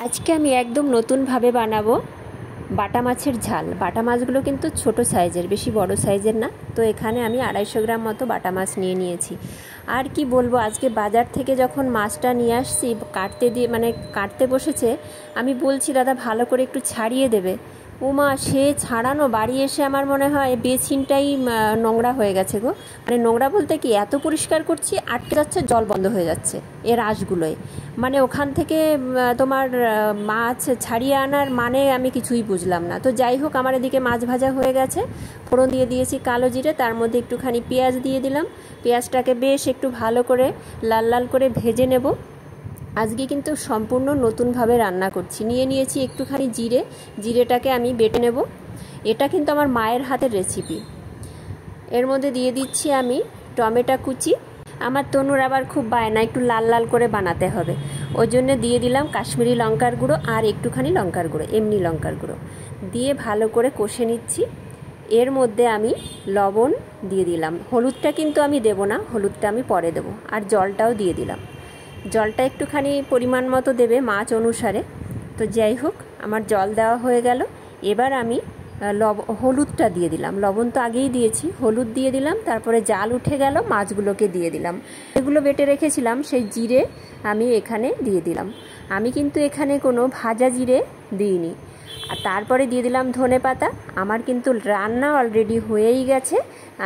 আজকে আমি একদম নতুনভাবে বানাবো বাটা মাছের ঝাল। বাটা মাছগুলো কিন্তু ছোট সাইজের, বেশি বড় সাইজের না। তো এখানে আমি 250 গ্রাম মতো বাটা মাছ নিয়ে নিয়েছি। আর কি বলবো, আজকে বাজার থেকে যখন মাছটা নিয়ে আসছি কাটতে বসেছে, আমি বলছি দাদা ভালো করে একটু ছাড়িয়ে দেবে। ওমা, সে ছাড়ানো বাড়ি এসে আমার মনে হয় বেসিনটাই নোংরা হয়ে গেছে গো। মানে নোংরা বলতে কি, এত পরিষ্কার করছি আটকে যাচ্ছে, জল বন্ধ হয়ে যাচ্ছে এর আঁশগুলোয়। মানে ওখান থেকে তোমার মাছ ছাড়িয়ে আনার মানে আমি কিছুই বুঝলাম না। তো যাই হোক, আমার এদিকে মাছ ভাজা হয়ে গেছে। ফোড়ন দিয়ে দিয়েছি কালো জিরে, তার মধ্যে একটুখানি পেঁয়াজ দিয়ে দিলাম। পেঁয়াজটাকে বেশ একটু ভালো করে লাল লাল করে ভেজে নেব। আজকে কিন্তু সম্পূর্ণ নতুনভাবে রান্না করছি। নিয়ে নিয়েছি একটুখানি জিরেটাকে আমি বেটে নেব। এটা কিন্তু আমার মায়ের হাতের রেসিপি। এর মধ্যে দিয়ে দিচ্ছি আমি টমেটো কুচি। আমার তনুর আবার খুব বায়না একটু লাল লাল করে বানাতে হবে, ওই জন্য দিয়ে দিলাম কাশ্মীরি লঙ্কার গুঁড়ো আর একটুখানি লঙ্কার গুঁড়ো, এমনি লঙ্কার গুঁড়ো দিয়ে ভালো করে কষে নিচ্ছি। এর মধ্যে আমি লবণ দিয়ে দিলাম। হলুদটা কিন্তু আমি দেব না, হলুদটা আমি পরে দেব। আর জলটাও দিয়ে দিলাম। জলটা একটুখানি পরিমাণ মতো দেবে মাছ অনুসারে। তো যাই হোক, আমার জল দেওয়া হয়ে গেল। এবার আমি হলুদটা দিয়ে দিলাম। লবণ তো আগেই দিয়েছি, হলুদ দিয়ে দিলাম। তারপরে জাল উঠে গেল, মাছগুলোকে দিয়ে দিলাম। এগুলো বেটে রেখেছিলাম সেই জিরে আমি এখানে দিয়ে দিলাম। আমি কিন্তু এখানে কোনো ভাজা জিরে দিইনি। আর তারপরে দিয়ে দিলাম ধনেপাতা। আমার কিন্তু রান্না অলরেডি হয়েই গেছে।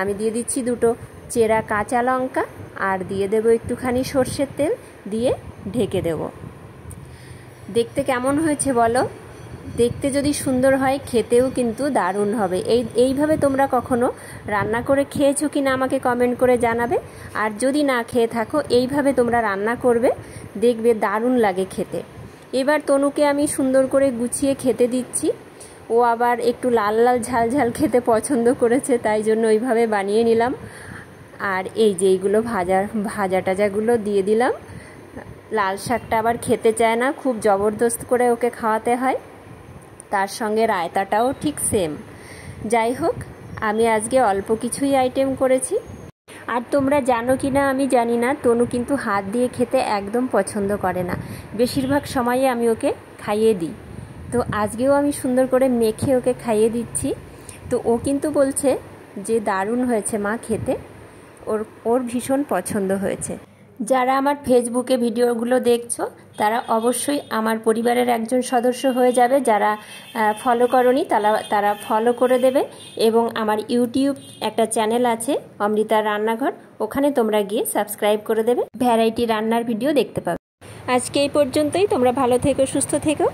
আমি দিয়ে দিচ্ছি দুটো চেরা কাঁচা লঙ্কা আর দিয়ে দেব একটুখানি সর্ষের তেল, দিয়ে ঢেকে দেব। দেখতে কেমন হয়েছে বলো? দেখতে যদি সুন্দর হয়, খেতেও কিন্তু দারুণ হবে। এইভাবে তোমরা কখনো রান্না করে খেয়েছো কি না আমাকে কমেন্ট করে জানাবে। আর যদি না খেয়ে থাকো, এইভাবে তোমরা রান্না করবে, দেখবে দারুণ লাগে খেতে। এবার তনুকে আমি সুন্দর করে গুছিয়ে খেতে দিচ্ছি। ও আবার একটু লাল লাল ঝাল ঝাল খেতে পছন্দ করেছে, তাই জন্য ওইভাবে বানিয়ে নিলাম। আর এই যে এইগুলো ভাজা টাজাগুলো দিয়ে দিলাম। লাল শাকটা আবার খেতে চায় না, খুব জবরদস্ত করে ওকে খাওয়াতে হয়। তার সঙ্গে রায়তাটাও ঠিক সেম। যাই হোক, আমি আজকে অল্প কিছুই আইটেম করেছি। আর তোমরা জানো কি না আমি জানি না, তনু কিন্তু হাত দিয়ে খেতে একদম পছন্দ করে না। বেশিরভাগ সময়ে আমি ওকে খাইয়ে দিই। তো আজকেও আমি সুন্দর করে মেখে ওকে খাইয়ে দিচ্ছি। তো ও কিন্তু বলছে যে দারুণ হয়েছে মা খেতে, ওর ভীষণ পছন্দ হয়েছে। যারা আমার ফেসবুকে ভিডিওগুলো দেখছো, তারা অবশ্যই আমার পরিবারের একজন সদস্য হয়ে যাবে। যারা ফলো করনি তারা ফলো করে দেবে। এবং আমার ইউটিউব একটা চ্যানেল আছে, অমৃতার রান্নাঘর, ওখানে তোমরা গিয়ে সাবস্ক্রাইব করে দেবে। ভ্যারাইটি রান্নার ভিডিও দেখতে পাবে। আজকে এই পর্যন্তই। তোমরা ভালো থেকো, সুস্থ থেকো।